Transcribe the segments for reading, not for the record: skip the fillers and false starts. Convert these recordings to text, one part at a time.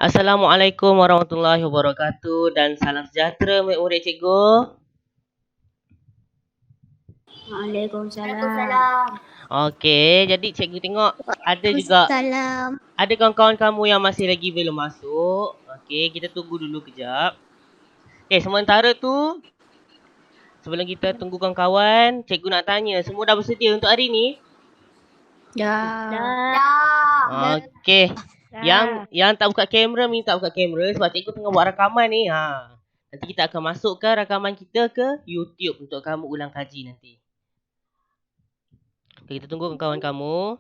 Assalamualaikum warahmatullahi wabarakatuh dan salam sejahtera murid-murid cikgu. Waalaikumsalam. Okey, jadi cikgu tengok ada juga Salam. ada kawan-kawan kamu yang masih lagi belum masuk. Okey, kita tunggu dulu kejap. Okey, sementara tu sebelum kita tunggu kawan-kawan, cikgu nak tanya, semua dah bersedia untuk hari ni? Dah. Okey. Yang tak buka kamera minta buka kamera sebab cikgu tengah buat rakaman ni. Nanti kita akan masukkan rakaman kita ke YouTube untuk kamu ulang kaji nanti. Okay, kita tunggu kawan kamu.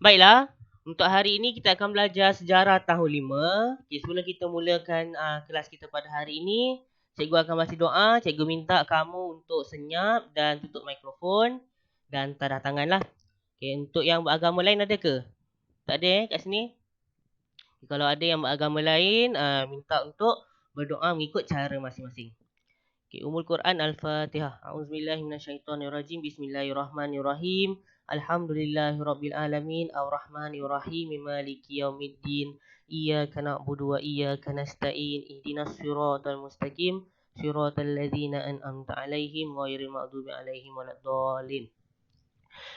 Baiklah, untuk hari ini kita akan belajar sejarah tahun 5. Okay, sebelum kita mulakan kelas kita pada hari ini, cikgu akan bagi doa. Cikgu minta kamu untuk senyap dan tutup mikrofon dan tanda tangan lah. Okay, untuk yang beragama lain ada ke? Tak ada kat sini? Okay, kalau ada yang beragama lain, minta untuk berdoa mengikut cara masing-masing. Okay, Ummul Quran Al-Fatihah. A'udzubillahiminasyaitonirrajim. Bismillahirrahmanirrahim. Alhamdulillahirabbil alamin arrahmanir rahim maliki yaumiddin iyyaka na'budu wa iyyaka nasta'in ihdinas siratal mustaqim siratal ladzina an'amta 'alaihim ghairil maghdubi 'alaihim waladdallin.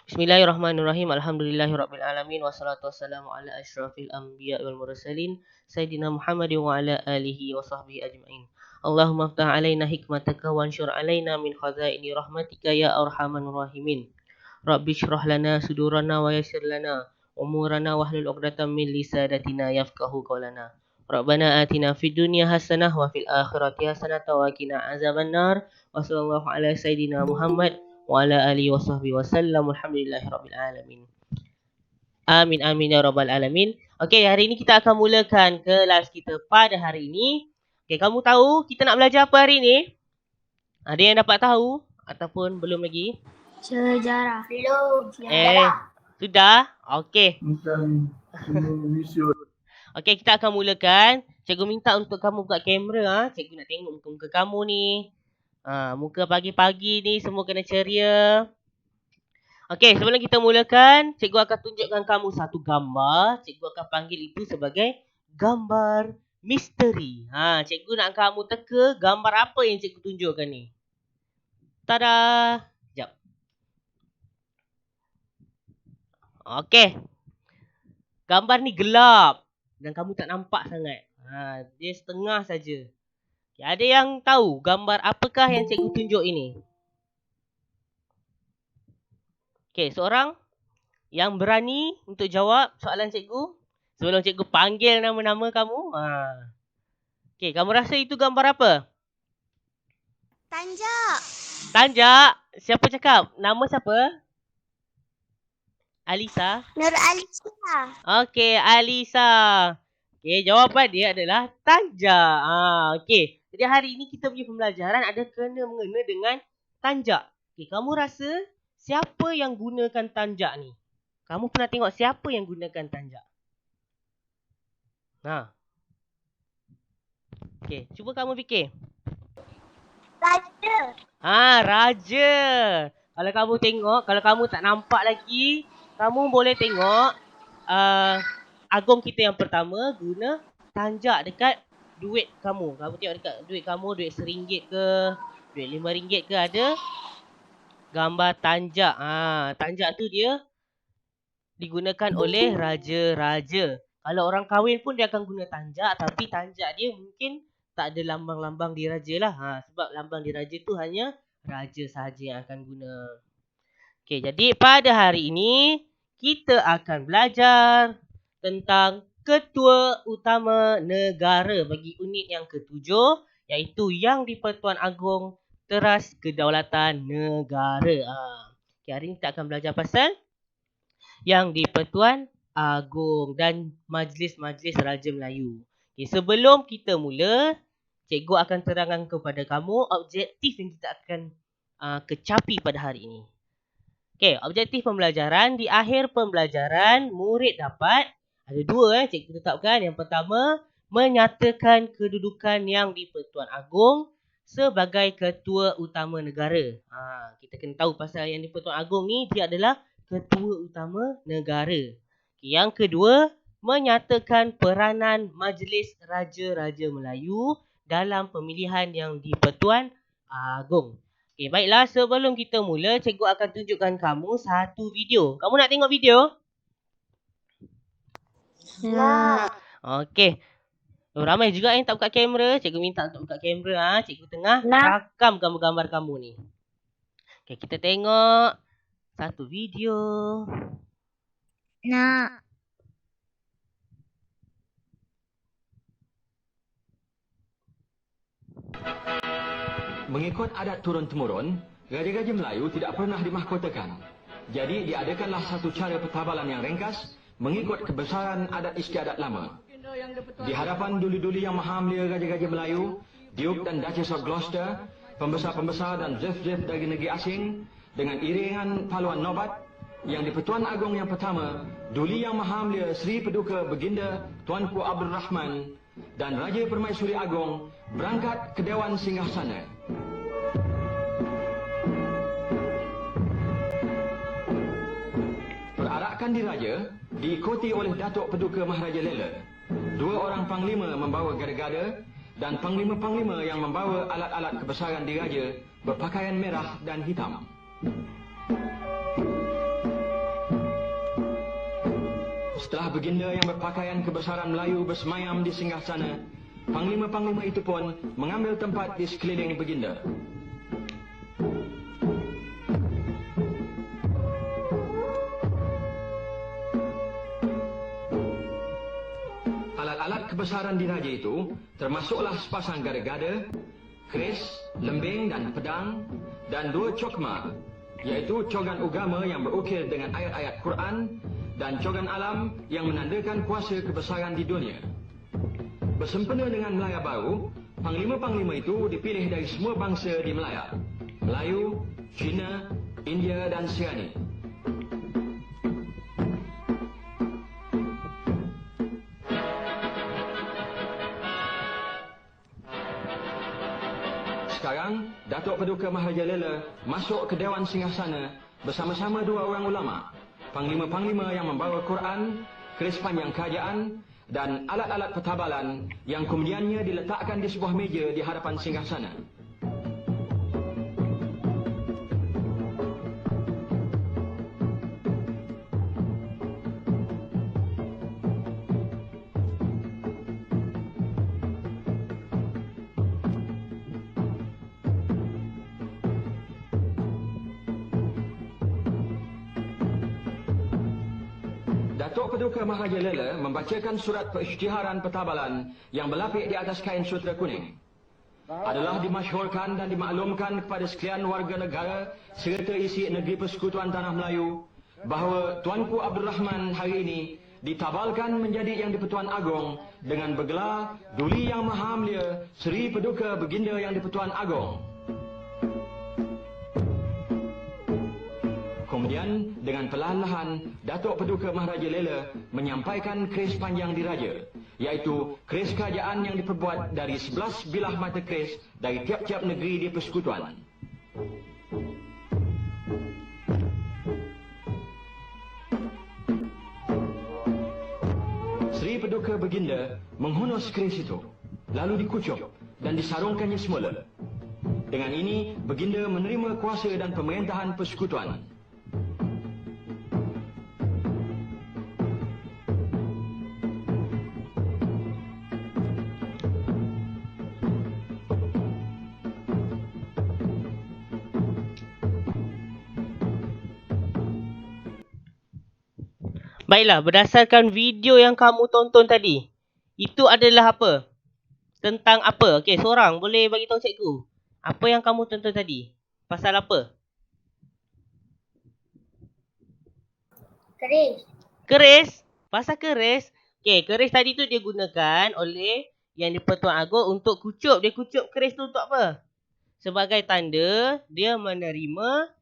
Bismillahirrahmanirrahim. Alhamdulillahirabbil alamin wassalatu wassalamu ala asyrafil anbiya wal mursalin sayyidina Muhammadin wa ala alihi wa sahbihi ajmain. Allahumma aftah alaina hikmataka wansyur alaina min khazaini rahmatika ya arhamar rahimin. Rabbi syrah lana sudurana wa yassir lana umurana wahlul 'uqdatam min lisanatina yafqahu qawlana. Rabbana atina fid dunya hasanah wa fil akhirati hasanah wa qina azabannar. Wa sallallahu ala sayyidina Muhammad wa ala alihi wa sahbihi wa sallam. Alhamdulillahirabbil alamin. Amin amin ya rabbal alamin. Okey, hari ini kita akan mulakan kelas kita pada hari ini. Okey, kamu tahu kita nak belajar apa hari ini? Ada yang dapat tahu ataupun belum lagi? Sejarah. Belum. Sudah? Okey. Okey, kita akan mulakan. Cikgu minta untuk kamu buka kamera. Cikgu nak tengok muka-muka kamu ni. Muka pagi-pagi ni semua kena ceria. Okey, sebelum kita mulakan, cikgu akan tunjukkan kamu satu gambar. Cikgu akan panggil itu sebagai gambar misteri. Cikgu nak kamu teka gambar apa yang cikgu tunjukkan ni. Tada! Sekejap. Okey. Gambar ni gelap dan kamu tak nampak sangat. Dia setengah saja. Okay, ada yang tahu gambar apakah yang cikgu tunjuk ini? Okey, seorang yang berani untuk jawab soalan cikgu sebelum cikgu panggil nama-nama kamu. Okey, kamu rasa itu gambar apa? Tanjak. Tanjak? Siapa cakap? Nama siapa? Alisa? Nur Alisa. Okey, Alisa. Okey, jawapan dia adalah tanjak. Okey, jadi hari ini kita punya pembelajaran ada kena-mengena dengan tanjak. Okey, kamu rasa siapa yang gunakan tanjak ni? Kamu pernah tengok siapa yang gunakan tanjak? Okey, cuba kamu fikir. Raja. Raja. Kalau kamu tengok, kalau kamu tak nampak lagi, kamu boleh tengok Agong kita yang pertama guna tanjak dekat duit kamu. Kamu tengok dekat duit kamu, duit RM1 ke, duit RM5 ke, ada gambar tanjak. Tanjak tu dia digunakan oleh raja-raja. Kalau orang kahwin pun dia akan guna tanjak, tapi tanjak dia mungkin tak ada lambang-lambang diraja lah. Sebab lambang diraja tu hanya raja sahaja yang akan guna. Okey, jadi pada hari ini kita akan belajar tentang Ketua Utama Negara bagi unit yang ke-7, iaitu Yang di-Pertuan Agong Teras Kedaulatan Negara. Okay, hari ini kita akan belajar pasal Yang di-Pertuan Agong dan Majlis-Majlis Raja Melayu. Okay, sebelum kita mula, cikgu akan terangkan kepada kamu objektif yang kita akan kecapi pada hari ini. Okay, objektif pembelajaran. Di akhir pembelajaran, murid dapat ada dua cikgu tetapkan. Yang pertama, menyatakan kedudukan Yang di-Pertuan Agong sebagai Ketua Utama Negara. Kita kena tahu pasal Yang di-Pertuan Agong ni dia adalah Ketua Utama Negara. Okay, yang kedua, menyatakan peranan Majlis Raja-Raja Melayu dalam pemilihan yang di-Pertuan Agong. Okey, baiklah, sebelum kita mula, cikgu akan tunjukkan kamu satu video. Kamu nak tengok video? Ya. Okey. Ramai juga yang tak buka kamera. Cikgu minta untuk buka kamera. Cikgu tengah Nak. rakam gambar-gambar kamu ni. Okey, kita tengok satu video. Nak. Mengikut adat turun-temurun, Raja-Raja Melayu tidak pernah dimahkotakan. Jadi diadakanlah satu cara pertabalan yang ringkas mengikut kebesaran adat istiadat lama. Di hadapan duli-duli yang maha mulia Raja-Raja Melayu, Duke dan Duchess of Gloucester, pembesar-pembesar dan zif-zif dari negeri asing, dengan iringan paluan nobat, yang di-Pertuan Agong yang pertama, Duli Yang Maha Mulia Sri Paduka Baginda Tuanku Abdul Rahman dan Raja Permaisuri Agong berangkat ke Dewan Singgasana. Perarakan diraja diikuti oleh Datuk Paduka Maharaja Lela. Dua orang panglima membawa gada-gada dan panglima-panglima yang membawa alat-alat kebesaran diraja berpakaian merah dan hitam. Setelah baginda yang berpakaian kebesaran Melayu bersemayam di singgasana, panglima-panglima itu pun mengambil tempat di sekeliling baginda. Alat-alat kebesaran diraja itu termasuklah sepasang gada-gada, keris, lembing dan pedang, dan dua cokma, iaitu cogan agama yang berukir dengan ayat-ayat Quran dan cogan alam yang menandakan kuasa kebesaran di dunia. Bersempena dengan Melaya baru, panglima-panglima itu dipilih dari semua bangsa di Melaya: Melayu, Cina, India dan Sirani. Sekarang, Datuk Paduka Maharaja Lela masuk ke Dewan Singgasana bersama-sama dua orang ulama, panglima-panglima yang membawa Quran, keris panjang kerajaan dan alat-alat pertabalan yang kemudiannya diletakkan di sebuah meja di hadapan singgasana. Datuk Paduka Maharaja Lela membacakan surat perisytiharan pertabalan yang berlapik di atas kain sutera kuning. Adalah dimasyhurkan dan dimaklumkan kepada sekalian warga negara serta isi negeri Persekutuan Tanah Melayu bahawa Tuanku Abdul Rahman hari ini ditabalkan menjadi Yang di-Pertuan Agong dengan bergelar Duli Yang Maha Mulia Seri Paduka Baginda Yang di-Pertuan Agong. Kemudian, dengan perlahan-lahan, Datuk Paduka Maharaja Lela menyampaikan keris panjang diraja, iaitu keris kerajaan yang diperbuat dari 11 bilah mata keris dari tiap-tiap negeri di Persekutuan. Seri Paduka Baginda menghunus keris itu, lalu dikucup dan disarungkannya semula. Dengan ini, Baginda menerima kuasa dan pemerintahan Persekutuan. Baiklah, berdasarkan video yang kamu tonton tadi, itu adalah apa? Tentang apa? Okey, seorang boleh bagi tahu cikgu. Apa yang kamu tonton tadi? Pasal apa? Keris. Keris? Pasal keris? Okey, keris tadi tu dia gunakan oleh Yang di-Pertuan Agong untuk kucup. Dia kucup keris tu untuk apa? Sebagai tanda dia menerima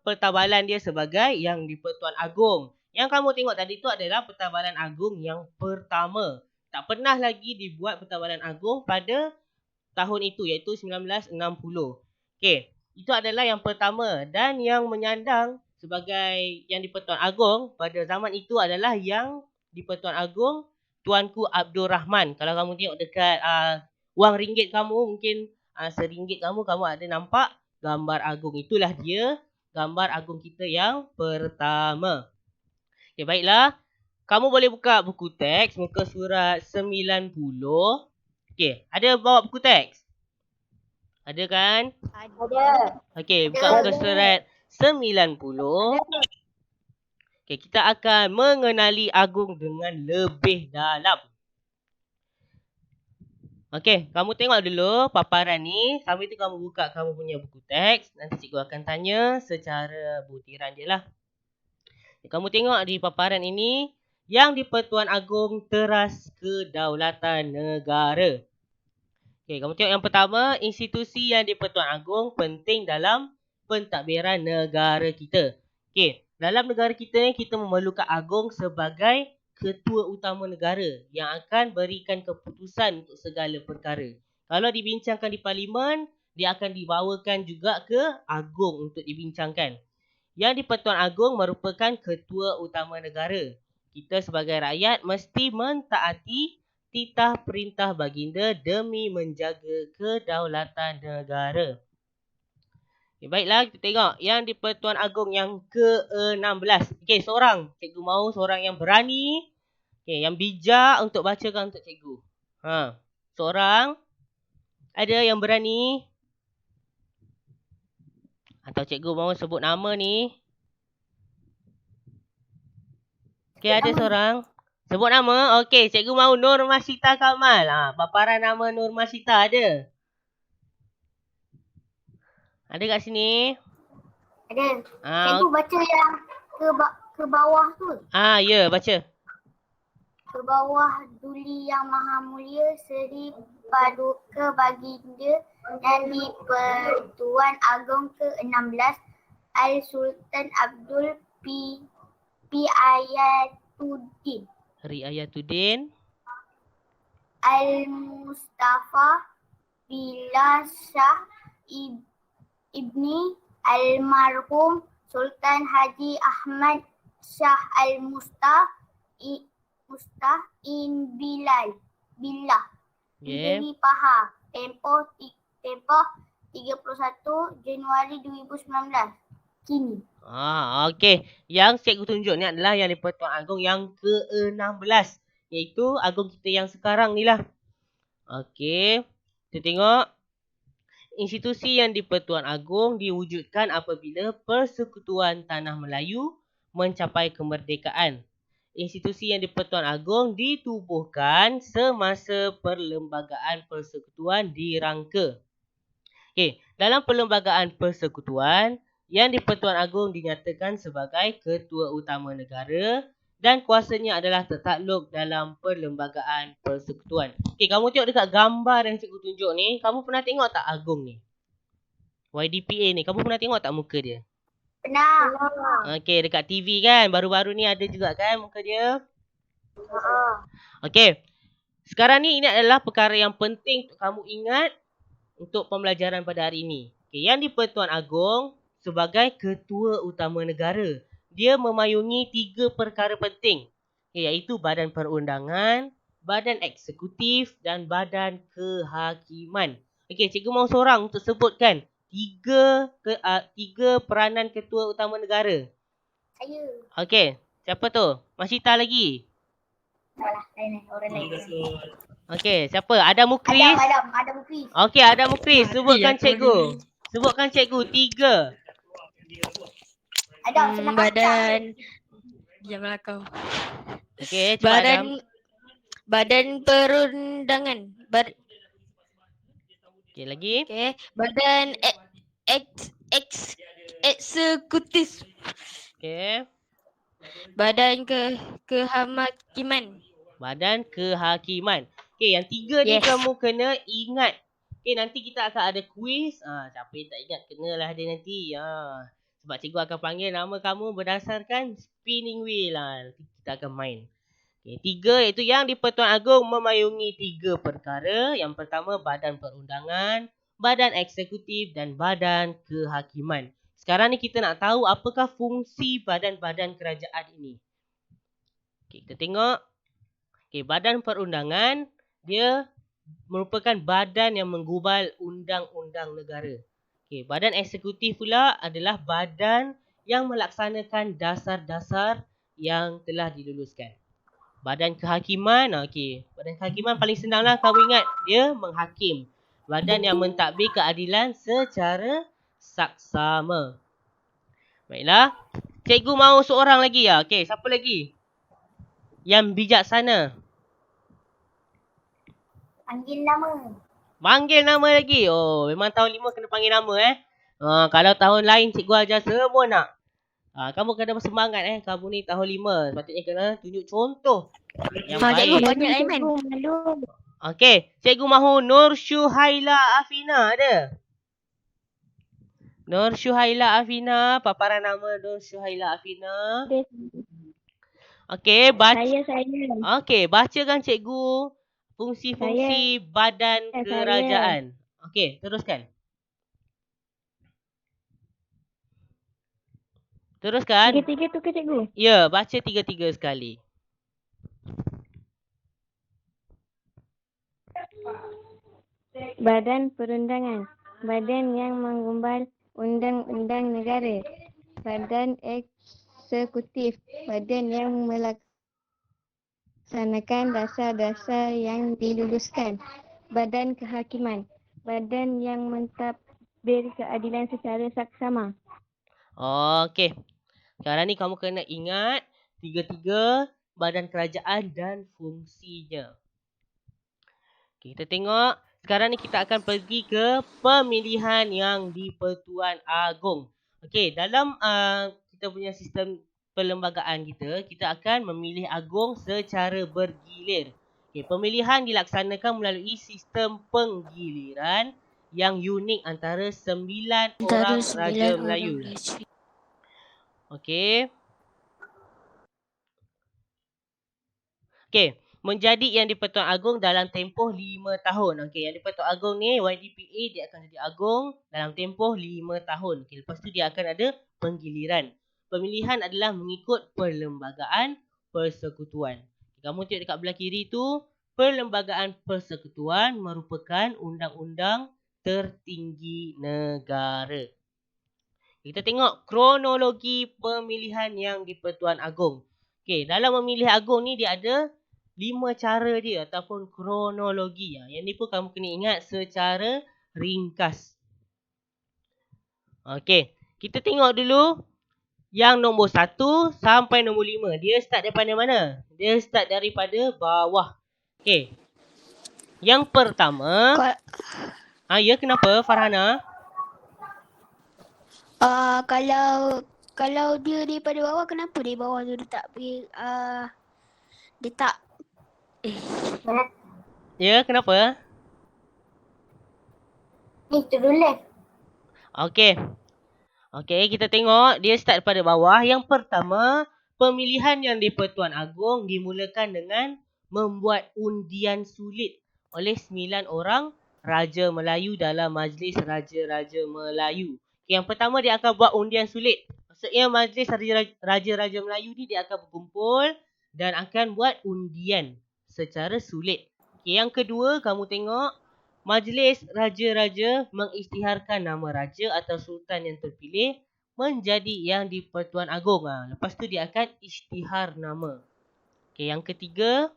pertabalan dia sebagai Yang di-Pertuan Agong. Yang kamu tengok tadi tu adalah pertabalan agung yang pertama. Tak pernah lagi dibuat pertabalan agung pada tahun itu, iaitu 1960. Okey, itu adalah yang pertama dan yang menyandang sebagai Yang di-Pertuan Agong pada zaman itu adalah Yang di-Pertuan Agong Tuanku Abdul Rahman. Kalau kamu tengok dekat wang ringgit kamu, mungkin RM1 kamu ada nampak gambar agung. Itulah dia gambar agung kita yang pertama. Okay, baiklah. Kamu boleh buka buku teks muka surat 90. Okay, ada bawa buku teks? Ada kan? Ada. Okay, buka muka surat 90. Okay, kita akan mengenali Agung dengan lebih dalam. Okay, kamu tengok dulu paparan ni. Sambil tu kamu buka kamu punya buku teks. Nanti cikgu akan tanya secara butiran je lah. Kamu tengok di paparan ini. Yang di-Pertuan Agong teras kedaulatan negara. Okay, kamu tengok yang pertama. Institusi yang di-Pertuan Agong penting dalam pentadbiran negara kita. Okay, dalam negara kita ni kita memerlukan Agong sebagai ketua utama negara yang akan berikan keputusan untuk segala perkara. Kalau dibincangkan di parlimen, dia akan dibawakan juga ke Agong untuk dibincangkan. Yang di-Pertuan Agong merupakan ketua utama negara. Kita sebagai rakyat mesti mentaati titah perintah baginda demi menjaga kedaulatan negara. Okay, baiklah, kita tengok yang di-Pertuan Agong yang ke-16. Okey, seorang. Cikgu mahu seorang yang berani. Okey, yang bijak untuk bacakan untuk cikgu. Seorang. Ada yang berani? Atau cikgu mahu sebut nama ni? Okey, ada seorang. Sebut nama. Okey, cikgu mahu Nur Masyita Kamal. Paparan nama Nur Masyita ada? Ada kat sini? Ada. Cikgu baca yang ke bawah tu. Ya, baca. Ke bawah Duli Yang Maha Mulia Seri Paduka Baginda yang di-Pertuan Agong ke-16 Al-Sultan Abdul Riayatuddin Al-Mustafa Billah Shah Ibni Almarhum Sultan Haji Ahmad Shah Al-Mustah Billah Negeri Pahang. Tempoh 31 Januari 2019. Kini. Okey. Yang cikgu tunjuk ni adalah yang di-Pertuan Agong yang ke-16. Iaitu Agong kita yang sekarang ni lah. Okey. Kita tengok. Institusi yang di-Pertuan Agong diwujudkan apabila Persekutuan Tanah Melayu mencapai kemerdekaan. Institusi yang di-Pertuan Agong ditubuhkan semasa Perlembagaan Persekutuan dirangka. Okey, dalam Perlembagaan Persekutuan, Yang di-Pertuan Agong dinyatakan sebagai Ketua Utama Negara dan kuasanya adalah tertakluk dalam Perlembagaan Persekutuan. Okey, kamu tengok dekat gambar yang cikgu tunjuk ni, kamu pernah tengok tak Agong ni? YDPA ni, kamu pernah tengok tak muka dia? Pernah. Okey, dekat TV kan, baru-baru ni ada juga kan muka dia? Okey, sekarang ni ini adalah perkara yang penting untuk kamu ingat untuk pembelajaran pada hari ini. Okey, Yang di-Pertuan Agong sebagai Ketua Utama Negara, dia memayungi 3 perkara penting, iaitu Badan Perundangan, Badan Eksekutif dan Badan Kehakiman. Okey, cikgu mahu seorang untuk sebutkan 3 peranan Ketua Utama Negara. Saya. Okey, siapa tu? Masyita lagi? Salah, orang lain. Okey, siapa? Ada Mukris? Ada Mukris. Okey, ada Mukris. Sebutkan cikgu. Sebutkan cikgu 3. Badan Janganlah kau. Okey, cuba Adam. Badan Perundangan. Okey, lagi. Okey, Badan Eksekutif. Okey. Badan Kehakiman. Badan Kehakiman. Okey, yang 3 ni kamu kena ingat. Okey, nanti kita akan ada kuis. Siapa yang tak ingat kenalah dia nanti. Sebab cikgu akan panggil nama kamu berdasarkan spinning wheel lah. Nanti kita akan main. Okey, 3 iaitu Yang di-Pertuan Agong memayungi 3 perkara. Yang pertama Badan Perundangan, Badan Eksekutif dan Badan Kehakiman. Sekarang ni kita nak tahu apakah fungsi badan-badan kerajaan ini. Okay, kita tengok. Okay, badan perundangan, dia merupakan badan yang menggubal undang-undang negara. Okay, badan eksekutif pula adalah badan yang melaksanakan dasar-dasar yang telah diluluskan. Badan kehakiman, okey. Badan kehakiman paling senanglah kamu ingat, dia menghakim. Badan yang mentadbir keadilan secara saksama. Baiklah. Cikgu mahu seorang lagi ya. Okey, siapa lagi? Yang bijaksana. Panggil nama. Panggil nama lagi. Oh, memang tahun 5 kena panggil nama kalau tahun lain cikgu ajar semua nak. Kamu kena bersemangat Kamu ni tahun 5. Sepatutnya kena tunjuk contoh yang Cikgu baik. banyak Aiman. Okey, cikgu mahu Nur Syuhaila Afina ada? Nur Syuhaila Afina, paparan nama Nur Syuhaila Afina. Okey, baca. Saya. Okey, bacakan cikgu fungsi-fungsi badan kerajaan. Okey, teruskan. Teruskan. Tiga-tiga tu ke cikgu? Ya, baca 3-3 sekali. Badan perundangan. Badan yang menggumbal undang-undang negara. Badan eksekutif. Badan yang melaksanakan dasar-dasar yang diluluskan. Badan kehakiman. Badan yang mentadbir keadilan secara saksama. Okey. Sekarang ni kamu kena ingat 3-3 badan kerajaan dan fungsinya. Okay, kita tengok. Sekarang ni kita akan pergi ke pemilihan yang di-Pertuan Agong. Okey, dalam kita punya sistem perlembagaan kita akan memilih Agong secara bergilir. Okey, pemilihan dilaksanakan melalui sistem penggiliran yang unik antara 9 orang Raja Melayu. Okey. Okey, menjadi Yang di-Pertuan Agong dalam tempoh 5 tahun. Okey, Yang di-Pertuan Agong ni YDPA dia akan jadi agong dalam tempoh 5 tahun. Okey, lepas tu dia akan ada penggiliran. Pemilihan adalah mengikut perlembagaan persekutuan. Kamu tengok dekat belah kiri tu, perlembagaan persekutuan merupakan undang-undang tertinggi negara. Kita tengok kronologi pemilihan Yang di-Pertuan Agong. Okey, dalam memilih agong ni dia ada 5 cara dia ataupun kronologi. Yang ni pun kamu kena ingat secara ringkas. Okey, kita tengok dulu yang nombor 1 sampai nombor 5. Dia start daripada mana? Dia start daripada bawah. Okey. Yang pertama, ya kenapa Farhana? Kalau dia daripada bawah, kenapa dia bawah tu dia tak pergi dia tak Ya, kenapa? Ni to the left. Okey. Okey, kita tengok dia start daripada bawah. Yang pertama, pemilihan Yang di-Pertuan Agong dimulakan dengan membuat undian sulit oleh 9 orang Raja Melayu dalam Majlis Raja-Raja Melayu. Yang pertama dia akan buat undian sulit. Maksudnya Majlis Raja-Raja Melayu ni dia akan berkumpul dan akan buat undian secara sulit. Okay, yang kedua kamu tengok Majlis Raja-Raja mengisytiharkan nama raja atau sultan yang terpilih menjadi Yang di-Pertuan Agong. Lepas tu dia akan isytihar nama. Okay, yang ketiga,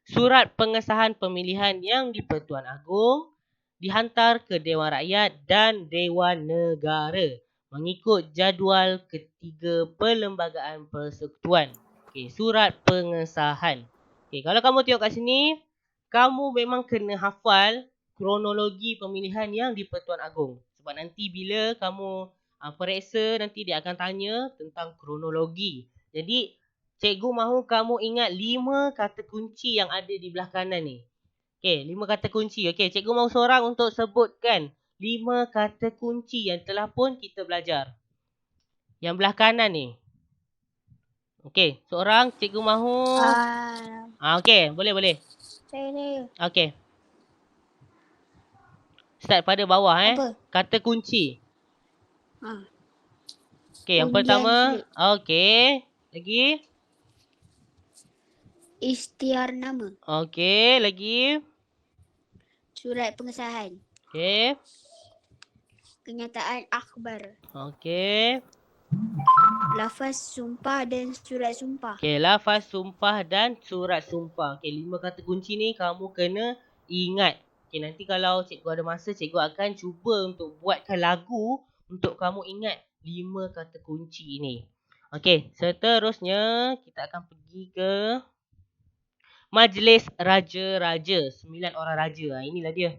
surat pengesahan pemilihan Yang di-Pertuan Agong dihantar ke Dewan Rakyat dan Dewan Negara mengikut jadual ketiga Perlembagaan Persekutuan. Okey, surat pengesahan. Okey, kalau kamu tengok kat sini, kamu memang kena hafal kronologi pemilihan Yang di-Pertuan Agong. Sebab nanti bila kamu periksa, nanti dia akan tanya tentang kronologi. Jadi, cikgu mahu kamu ingat 5 kata kunci yang ada di belah kanan ni. Okey, 5 kata kunci. Okey, cikgu mahu seorang untuk sebutkan 5 kata kunci yang telah pun kita belajar. Yang belah kanan ni. Okey, seorang cikgu mahu. Okey, boleh. Saya. Okey. Start pada bawah Apa? Kata kunci. Okey, yang Undian pertama. slip. Okey. Lagi. Ikhtiar nama. Okey, lagi. Surat pengesahan. Okey. Kenyataan akhbar. Okey. Lafaz sumpah dan surat sumpah. Okey, lafaz sumpah dan surat sumpah. Okey, 5 kata kunci ni kamu kena ingat. Okey, nanti kalau cikgu ada masa, cikgu akan cuba untuk buatkan lagu untuk kamu ingat 5 kata kunci ni. Okey, seterusnya kita akan pergi ke Majlis Raja-Raja. 9 orang raja. Inilah dia.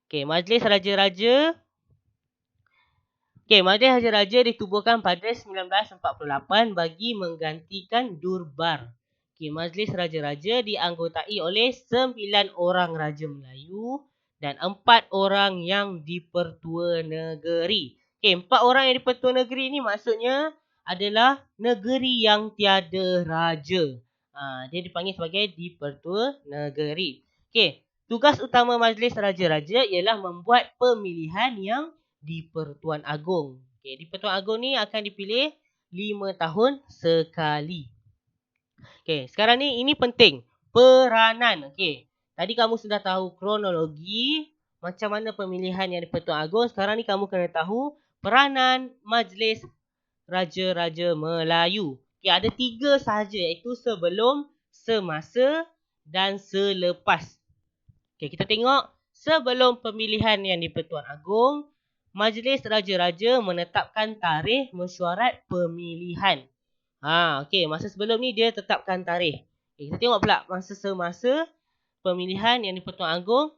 Okey, Majlis Raja-Raja. Okey, Majlis Raja-Raja ditubuhkan pada 1948 bagi menggantikan Durbar. Okey, Majlis Raja-Raja dianggotai oleh 9 orang Raja Melayu dan 4 orang yang dipertua negeri. Okey, 4 orang yang dipertua negeri ni maksudnya adalah negeri yang tiada raja. Dia dipanggil sebagai dipertua negeri. Okey, tugas utama Majlis Raja-Raja ialah membuat pemilihan yang di Pertuan Agong. Okey, di Pertuan Agong ni akan dipilih 5 tahun sekali. Okey, sekarang ni ini penting. Peranan. Okey. Tadi kamu sudah tahu kronologi macam mana pemilihan yang di Pertuan Agong. Sekarang ni kamu kena tahu peranan Majlis Raja-Raja Melayu. Okey, ada 3 sahaja iaitu sebelum, semasa dan selepas. Okey, kita tengok sebelum pemilihan yang di Pertuan Agong, Majlis Raja-Raja menetapkan tarikh mesyuarat pemilihan. Okey, masa sebelum ni dia tetapkan tarikh. Okay, kita tengok pula masa semasa pemilihan yang di Pertuan Agong,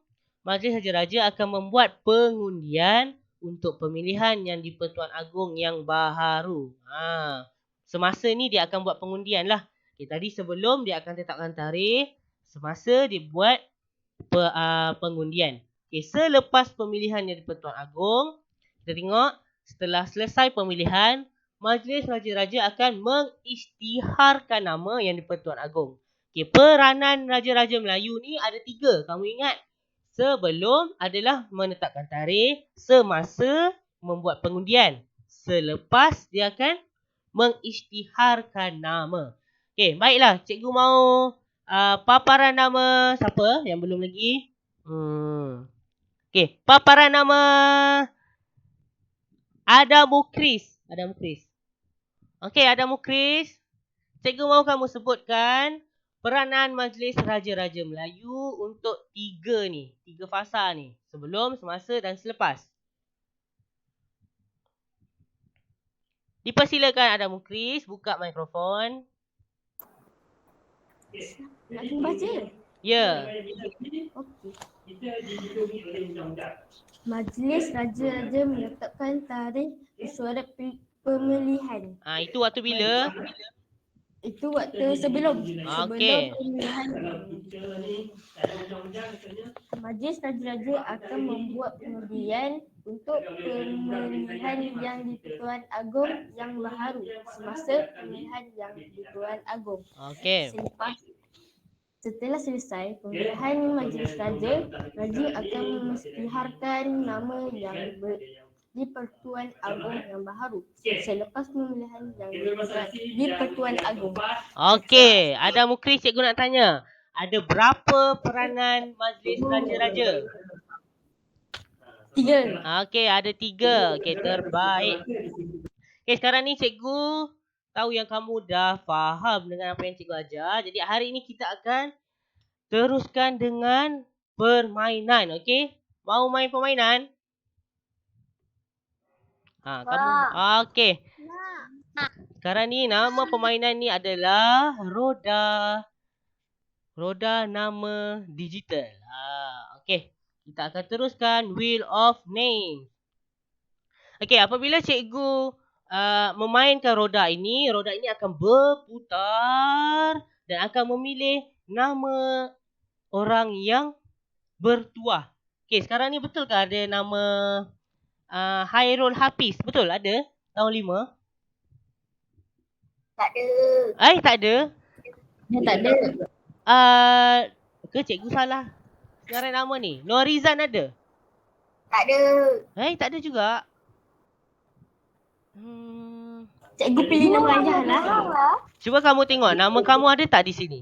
Majlis Raja-Raja akan membuat pengundian untuk pemilihan yang di Pertuan Agong yang baharu. Semasa ni dia akan buat pengundian lah. Okay, tadi sebelum dia akan tetapkan tarikh, semasa dia buat pengundian. Okay, selepas pemilihan yang di Pertuan Agong, kita tengok setelah selesai pemilihan, Majlis Raja-Raja akan mengisytiharkan nama yang di Pertuan Agong. Okay, peranan Raja-Raja Melayu ni ada 3. Kamu ingat? Sebelum adalah menetapkan tarikh, semasa membuat pengundian, selepas dia akan mengisytiharkan nama. Okay, baiklah. Cikgu mau paparan nama siapa yang belum lagi? Okay, paparan nama Adam Mukris. Okey, Adam Mukris. Cikgu mahu kamu sebutkan peranan Majlis Raja-Raja Melayu untuk 3 ni. 3 fasa ni. Sebelum, semasa dan selepas. Dipersilakan Adam Mukris. Buka mikrofon. Nak baca? Ya. Majlis Raja-Raja menetapkan tarikh mesyuarat pemilihan. Itu waktu bila? Itu waktu sebelum Okey. pemilihan. Majlis Raja-Raja akan membuat pengundian untuk pemilihan yang di Pertuan Agong yang baharu semasa pemilihan yang di Pertuan Agong. Okey. Setelah selesai pemilihan Majlis Raja, Raja akan mengisytiharkan nama yang di Pertuan Agong yang baharu selepas pemilihan yang di Pertuan Agong. Okey, Adam Mukris, cikgu nak tanya. Ada berapa peranan Majlis Raja-Raja? 3. Okey, ada 3. Okey, terbaik. Okey, sekarang ni cikgu tahu yang kamu dah faham dengan apa yang cikgu ajar. Jadi hari ini kita akan teruskan dengan permainan. Okey? Mau main permainan? Kamu. Okey. Sekarang ni nama permainan ni adalah Roda nama digital. Okey. Kita akan teruskan Wheel of Name. Okey, apabila cikgu memainkan roda ini akan berputar dan akan memilih nama orang yang bertuah. Okey, sekarang ni betul ke ada nama Hairul Hafiz? Betul ada? Tahun 5? Tak ada. Tak ada? Tak ada. Ke cikgu salah? Sekarang nama ni. Norizan ada? Tak ada. Tak ada juga. Cikgu pilih nama ayah lah. Cuba kamu tengok nama kamu ada tak di sini?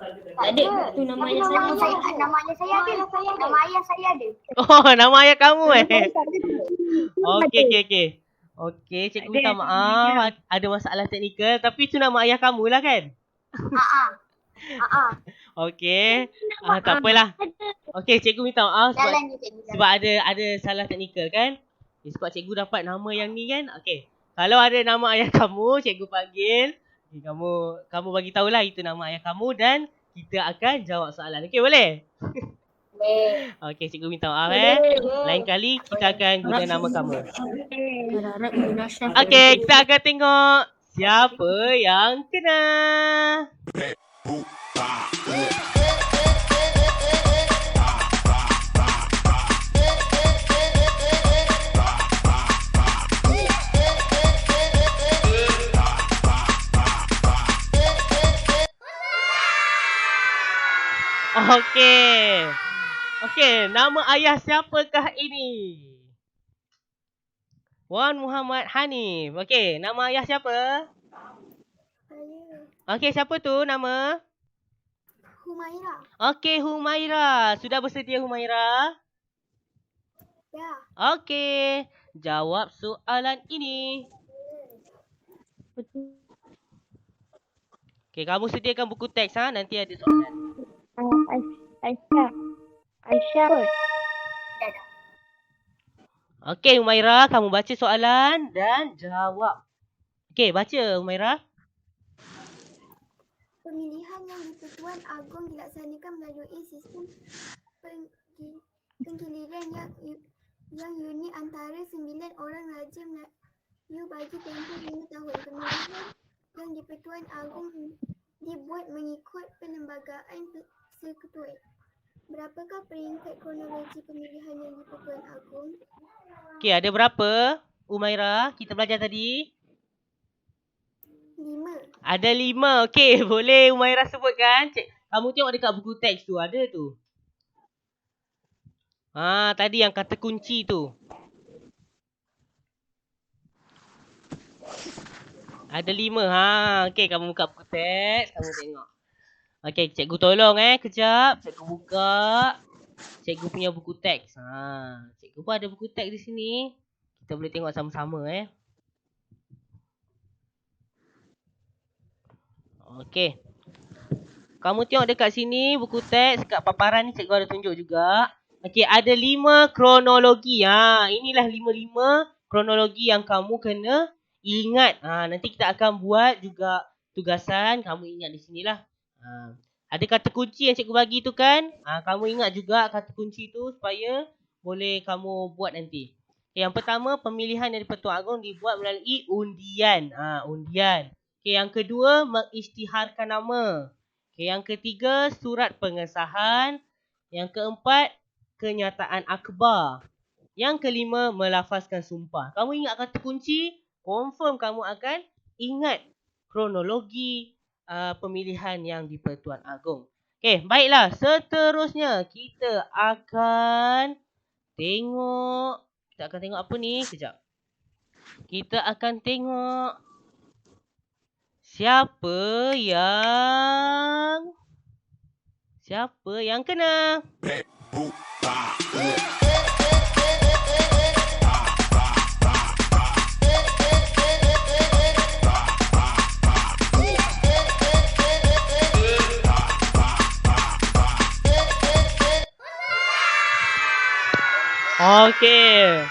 Tak ada. Tu nama ayah saya. Nama ayah saya ada. Nama ayah saya ada. Oh, nama ayah kamu Okey. Okey, cikgu minta maaf. Ada masalah teknikal. Tapi itu nama ayah kamu lah kan? Okey. Tak apalah. Okey, cikgu minta maaf sebab, Jalan je cikgu. sebab ada salah teknikal kan? Sebab cikgu dapat nama yang ni kan? Okey. Kalau ada nama ayah kamu, cikgu panggil. Kamu bagi tahulah itu nama ayah kamu dan kita akan jawab soalan. Okey, boleh? Boleh. Okey, cikgu minta maaf Lain kali kita akan guna nama kamu. Harap guna Syaf. Okey, kita akan tengok siapa yang kena. Okey, nama ayah siapakah ini? Wan Muhammad Hanif. Okey, nama ayah siapa? Okey, siapa tu nama? Humaira. Okey, Humaira. Sudah bersedia Humaira? Ya. Okey, jawab soalan ini. Okey, kamu sediakan buku teks nanti ada soalan. Aisyah. Okey, Humaira, kamu baca soalan dan jawab. Okey, baca Humaira. Pemilihan yang di-Pertuan Agong dilaksanakan melalui sistem penggiliran yang unik antara 9 orang Raja Melayu bagi tempoh 5 tahun. Pemilihan yang di-Pertuan Agong dibuat mengikut perlembagaan persekutuan. Berapakah peringkat kronologi pemilihan yang di-Pertuan Agong? Okey, ada berapa Humaira kita belajar tadi? 5. Ada 5. Okey, boleh Humaira sebutkan? Kamu tengok dekat buku teks tu, ada tu. Tadi yang kata kunci tu. Ada 5. Okey, kamu buka buku teks, kamu tengok. Okey, cikgu tolong kejap. Cikgu buka cikgu punya buku teks. Cikgu pun ada buku teks di sini. Kita boleh tengok sama-sama Okey. Kamu tengok dekat sini buku teks, dekat paparan ni cikgu ada tunjuk juga. Okey, ada 5 kronologi. Inilah 5 kronologi yang kamu kena ingat. Nanti kita akan buat juga tugasan, kamu ingat di sinilah. Ada kata kunci yang cikgu bagi tu kan? Kamu ingat juga kata kunci tu supaya boleh kamu buat nanti. Okay, yang pertama, pemilihan dari Pertuan Agong dibuat melalui undian. Undian. Okay, yang kedua, mengisytiharkan nama. Okay, yang ketiga, surat pengesahan. Yang keempat, kenyataan akhbar. Yang kelima, melafazkan sumpah. Kamu ingat kata kunci? Confirm kamu akan ingat kronologi pemilihan yang di Pertuan Agong. Okay, baiklah. Seterusnya, kita akan tengok. Kita akan tengok apa ni? Sekejap. Kita akan tengok siapa yang kena. Okey.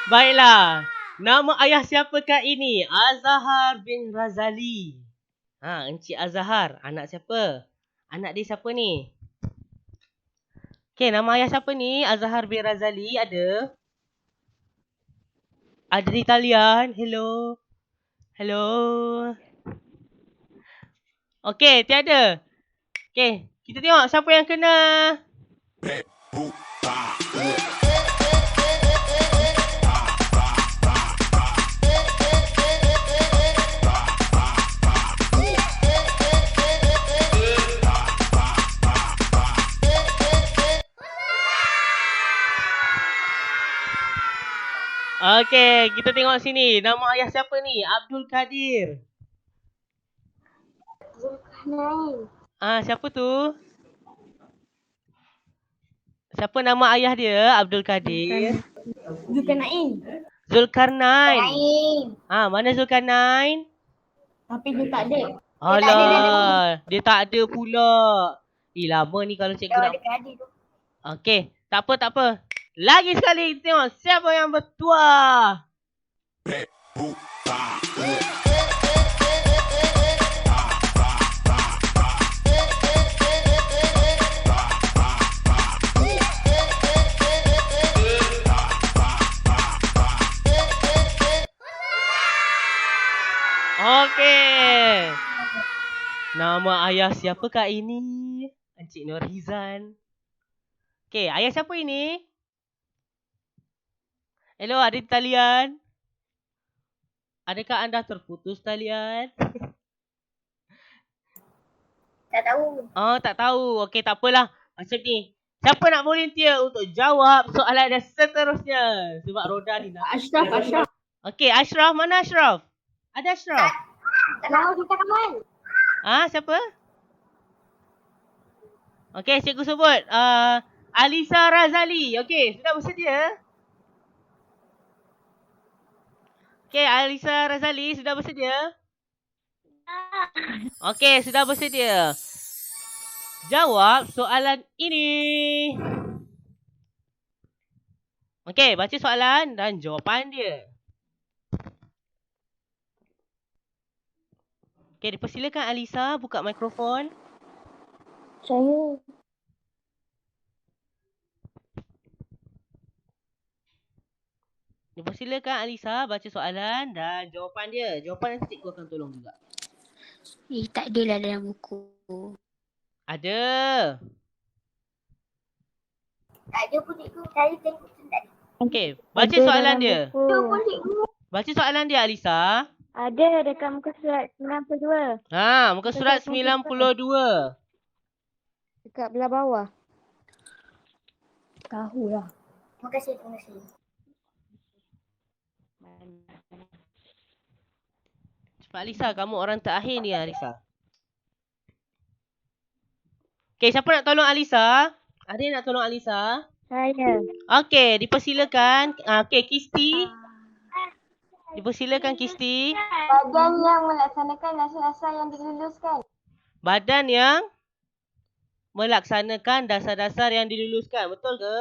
Baiklah. Nama ayah siapakah ini? Azhar bin Razali. Encik Azhar. Anak siapa? Anak dia siapa ni? Okey, nama ayah siapa ni? Azhar bin Razali ada? Ada di talian? Hello? Hello? Okey, tiada. Okey, kita tengok siapa yang kena. Okey, kita tengok sini. Nama ayah siapa ni? Abdul Kadir. Siapa tu? Siapa nama ayah dia? Abdul Kadir. Zulkarnain. Zulkarnain. Mana Zulkarnain? Tapi dia tak ada. Alah, dia tak ada pula. Lama ni kalau cikgu nak. Okey, tak apa. Lagi sekali tengok siapa yang bertuah. Okey. Nama ayah siapakah ini? Encik Nurhizan. Okey, ayah siapa ini? Hello, ada di talian? Adakah anda terputus talian? Tak tahu. Tak tahu. Okey, tak apalah. Macam ni. Siapa nak volunteer untuk jawab soalan yang seterusnya? Sebab Roda ni nak. Ashraf. Okey, Ashraf. Mana Ashraf? Ada Ashraf? Tak tahu kita kawan. Siapa? Okey, cikgu sebut. Alisa Razali. Okey, sudah bersedia? Okey, Alisa Razali sudah bersedia? Okey, sudah bersedia. Jawab soalan ini. Okey, baca soalan dan jawapan dia. Okey, dipersilakan Alisa buka mikrofon. Saya. Dipersilakan Alisa baca soalan dan jawapan dia. Jawapan nanti cikgu akan tolong juga. Tak adalah dalam buku. Ada. Tak ada pun cikgu. Saya tengok tak ada. Okey, baca soalan dia. Baca soalan dia Alisa. Ada dekat muka surat 92. Muka surat 92. Dekat belah bawah. Tahu lah. Terima kasih. Cepat Alisa, kamu orang terakhir ni Alisa. Okey, siapa nak tolong Alisa? Ada yang nak tolong Alisa? Saya. Okey, dipersilakan. Okey, Kisti. Dipersilakan Kisti. Badan yang melaksanakan dasar-dasar yang diluluskan. Badan yang melaksanakan dasar-dasar yang diluluskan. Betul ke?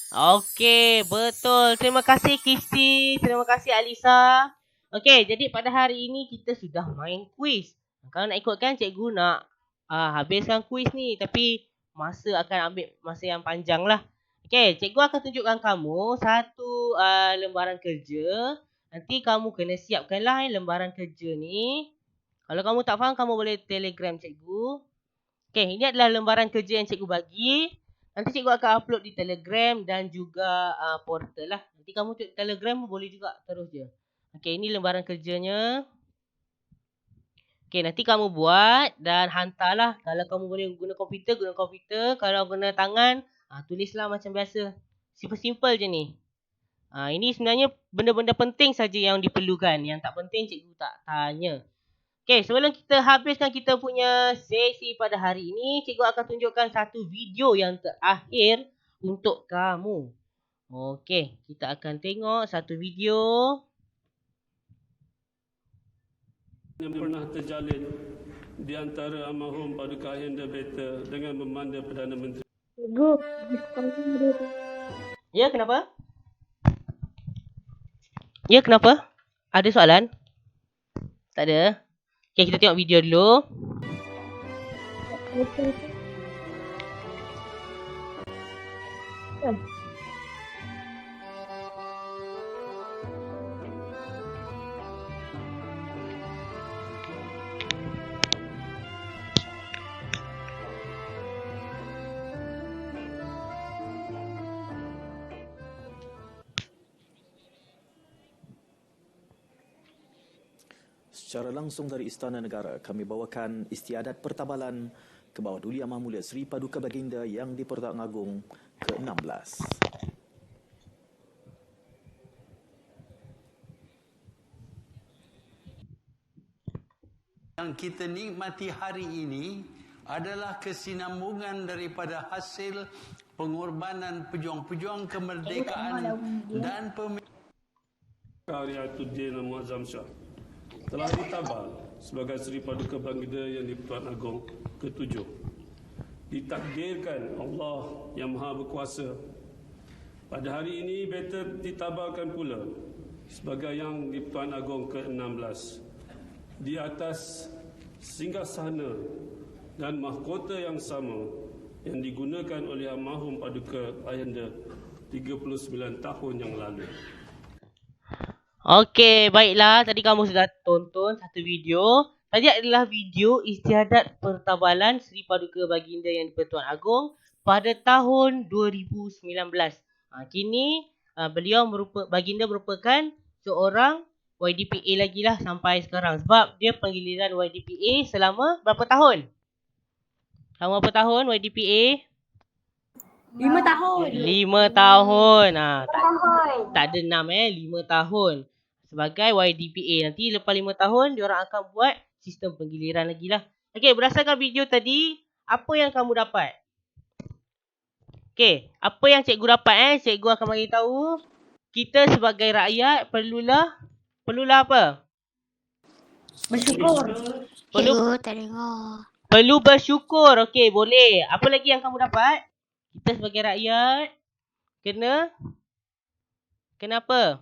Okey, betul. Terima kasih Kisti. Terima kasih Alisa. Okey, jadi pada hari ini kita sudah main kuis. Kalau nak ikutkan, cikgu nak habiskan kuis ni. Tapi masa akan ambil masa yang panjang lah. Okey, cikgu akan tunjukkan kamu satu lembaran kerja. Nanti kamu kena siapkanlah lembaran kerja ni. Kalau kamu tak faham, kamu boleh telegram cikgu. Okey, ini adalah lembaran kerja yang cikgu bagi. Nanti cikgu akan upload di Telegram dan juga portal lah. Nanti kamu cek Telegram boleh juga terus je. Okey, ini lembaran kerjanya. Okey, nanti kamu buat dan hantarlah. Kalau kamu boleh guna komputer, guna komputer. Kalau guna tangan, tulislah macam biasa. Simple-simple je ni. Ini sebenarnya benda-benda penting saja yang diperlukan. Yang tak penting cikgu tak tanya. Okey, sebelum kita habiskan kita punya sesi pada hari ini, cikgu akan tunjukkan satu video yang terakhir untuk kamu. Okey, kita akan tengok satu video. Yang pernah terjalin di antara almarhum Paduka Hyundai Beta dengan memanda Perdana Menteri. Cikgu. Ya, kenapa? Ya, kenapa? Ada soalan? Tak ada? Okey, kita tengok video dulu. Secara langsung dari Istana Negara, kami bawakan istiadat pertabalan ke bawah Duli Amah Mulia Seri Paduka Baginda Yang di-Pertuan Agong ke-16. Yang kita nikmati hari ini adalah kesinambungan daripada hasil pengorbanan pejuang-pejuang kemerdekaan dan Karyatuddin Muazzam Shah telah ditabal sebagai Seri Paduka Baginda Yang di-Pertuan Agong ke-7. Ditakdirkan Allah Yang Maha Berkuasa. Pada hari ini beta ditabalkan pula sebagai Yang di-Pertuan Agong ke-16 di atas singgasana dan mahkota yang sama yang digunakan oleh almarhum Paduka Ayahanda 39 tahun yang lalu. Okey, baiklah. Tadi kamu sudah tonton satu video. Tadi adalah video istiadat pertabalan Seri Paduka Baginda Yang di-Pertuan Agong pada tahun 2019. Kini Baginda merupakan seorang YDPA lagi lah sampai sekarang. Sebab dia penggiliran YDPA selama berapa tahun? Selama berapa tahun YDPA? 5 tahun. 5 tahun. Tak ada 6 5 tahun. Sebagai YDPA. Nanti lepas 5 tahun, diorang akan buat sistem penggiliran lagi lah. Okey, berdasarkan video tadi, apa yang kamu dapat? Okey, apa yang cikgu dapat cikgu akan bagi tahu. Kita sebagai rakyat perlulah apa? Bersyukur. Cikgu tak dengar. Perlu bersyukur. Okey, boleh. Apa lagi yang kamu dapat? Kita sebagai rakyat kena apa?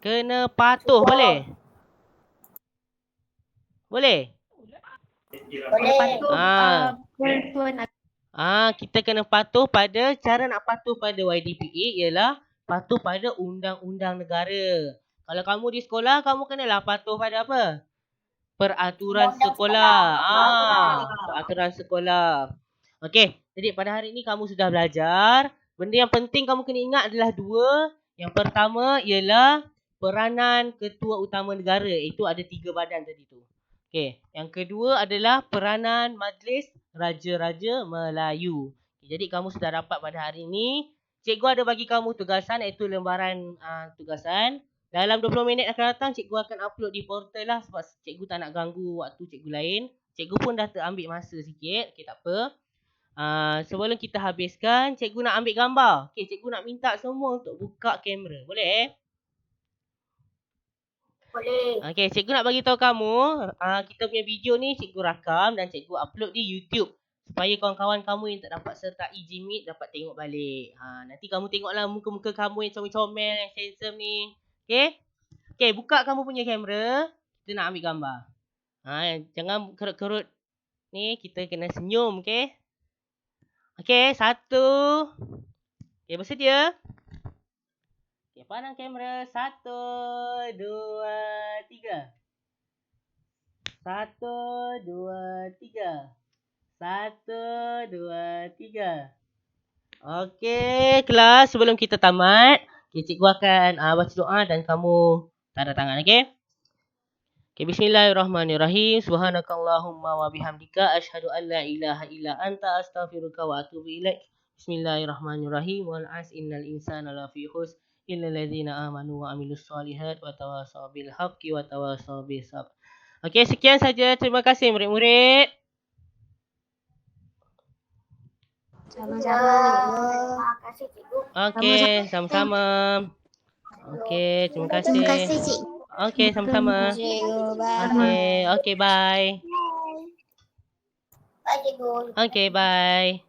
Kena patuh, boleh? Boleh? Kita kena patuh pada cara nak patuh pada YDPA ialah patuh pada undang-undang negara. Kalau kamu di sekolah, kamu kenalah patuh pada apa? Peraturan sekolah. Peraturan sekolah. Okey, jadi pada hari ini kamu sudah belajar. Benda yang penting kamu kena ingat adalah 2. Yang pertama ialah peranan ketua utama negara. Itu ada 3 badan tadi tu. Okey, yang kedua adalah peranan Majlis Raja-Raja Melayu. Jadi kamu sudah dapat pada hari ini. Cikgu ada bagi kamu tugasan iaitu lembaran tugasan. Dalam 20 minit akan datang, cikgu akan upload di portal lah sebab cikgu tak nak ganggu waktu cikgu lain. Cikgu pun dah terambil masa sikit. Okey, tak apa. Sebelum kita habiskan, cikgu nak ambil gambar. Okey, cikgu nak minta semua untuk buka kamera. Boleh? Boleh. Okey, cikgu nak bagi tahu kamu, kita punya video ni cikgu rakam dan cikgu upload di YouTube. Supaya kawan-kawan kamu yang tak dapat sertai Gmeet dapat tengok balik. Nanti kamu tengoklah muka-muka kamu yang comel-comel, yang handsome ni. Okey? Okey, buka kamu punya kamera. Kita nak ambil gambar. Jangan kerut-kerut. Ni kita kena senyum, okey? Okey, 1. Okey, bersedia? Okey, pandang kamera. 1, 2, 3. 1, 2, 3. 1, 2, 3. Okey, kelas, sebelum kita tamat, cikgu akan baca doa dan kamu tanda tangan, okey? Okey, bismillahirrahmanirrahim. Subhanakallahumma wa bihamdika asyhadu an la ilaha illa anta astaghfiruka wa atubu ilaik. Bismillahirrahmanirrahim. Wal 'as innal insana lafi khusr illal ladzina amanu wa amilus solihat wa tawasaw bil haqqi wa tawasaw bis sabr. Okey, sekian saja. Terima kasih murid-murid. Sama-sama. Terima kasih cikgu. Okey, sama-sama. Okey, terima kasih. Terima kasih, cikgu. Okey, sama-sama. Okey, bye. Bye cikgu. Okey, bye.